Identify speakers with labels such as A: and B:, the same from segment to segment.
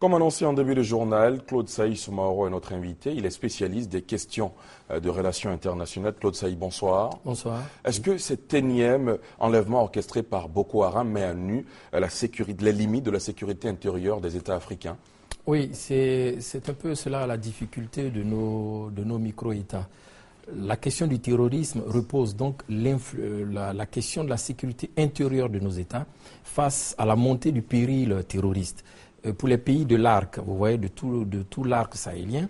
A: Comme annoncé en début de journal, Claude Saï Soumaoro est notre invité. Il est spécialiste des questions de relations internationales. Claude Saï, bonsoir.
B: Bonsoir.
A: Est-ce que cet énième enlèvement orchestré par Boko Haram met à nu les limites de la sécurité intérieure des États africains?
B: Oui, c'est un peu cela la difficulté de nos micro-États. La question du terrorisme repose donc la question de la sécurité intérieure de nos États face à la montée du péril terroriste. Pour les pays de l'arc, vous voyez, de tout l'arc sahélien,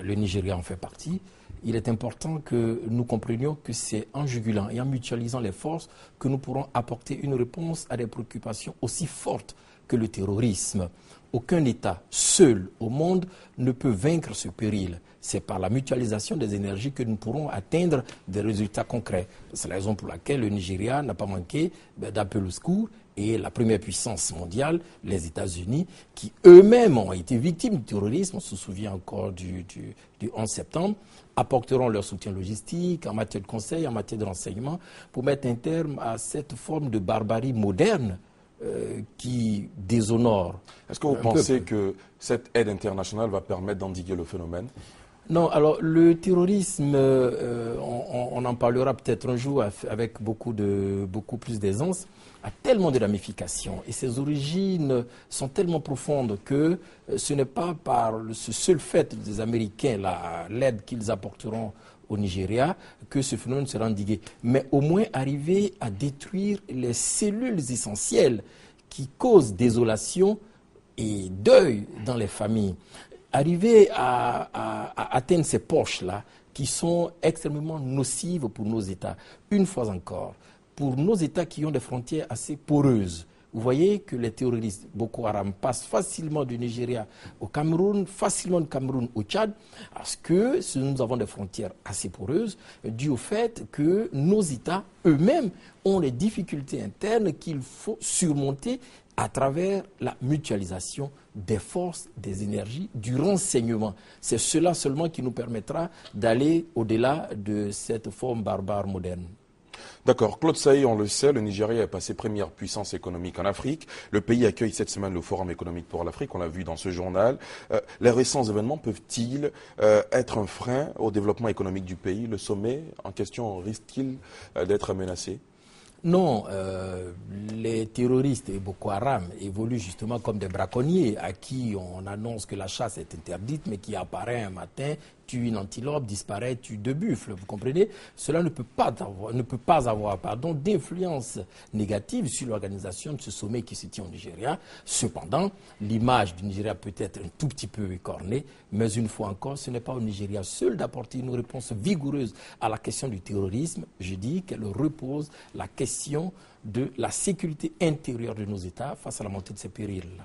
B: le Nigeria en fait partie, il est important que nous comprenions que c'est en jugulant et en mutualisant les forces que nous pourrons apporter une réponse à des préoccupations aussi fortes que le terrorisme. Aucun État seul au monde ne peut vaincre ce péril. C'est par la mutualisation des énergies que nous pourrons atteindre des résultats concrets. C'est la raison pour laquelle le Nigeria n'a pas manqué d'appeler au secours et la première puissance mondiale, les États-Unis, qui eux-mêmes ont été victimes du terrorisme, on se souvient encore du 11 septembre, apporteront leur soutien logistique en matière de conseil, en matière de renseignement, pour mettre un terme à cette forme de barbarie moderne qui déshonore.
A: Est-ce que vous pensez que cette aide internationale va permettre d'endiguer le phénomène?
B: Non, alors le terrorisme, on en parlera peut-être un jour avec beaucoup plus d'aisance, a tellement de ramifications et ses origines sont tellement profondes que ce n'est pas par ce seul fait des Américains, l'aide qu'ils apporteront au Nigeria, que ce phénomène sera endigué. Mais au moins arriver à détruire les cellules essentielles qui causent désolation et deuil dans les familles. Arriver à atteindre ces poches-là qui sont extrêmement nocives pour nos États. Une fois encore, pour nos États qui ont des frontières assez poreuses, vous voyez que les terroristes Boko Haram passent facilement du Nigeria au Cameroun, facilement du Cameroun au Tchad, parce que nous avons des frontières assez poreuses, dû au fait que nos États eux-mêmes ont des difficultés internes qu'il faut surmonter à travers la mutualisation des forces, des énergies, du renseignement. C'est cela seulement qui nous permettra d'aller au-delà de cette forme barbare moderne.
A: D'accord. Claude Saï, on le sait, le Nigeria est passé première puissance économique en Afrique. Le pays accueille cette semaine le Forum économique pour l'Afrique, on l'a vu dans ce journal. Les récents événements peuvent-ils être un frein au développement économique du pays? Le sommet en question risque-t-il d'être menacé?
B: Non, les terroristes et Boko Haram évoluent justement comme des braconniers à qui on annonce que la chasse est interdite, mais qui apparaît un matin, tue une antilope, disparaît, tue deux buffles. Vous comprenez? Cela ne peut pas avoir d'influence négative sur l'organisation de ce sommet qui se tient au Nigeria. Cependant, l'image du Nigeria peut être un tout petit peu écornée, mais une fois encore, ce n'est pas au Nigeria seul d'apporter une réponse vigoureuse à la question du terrorisme. Je dis qu'elle repose la question de la sécurité intérieure de nos États face à la montée de ces périls-là.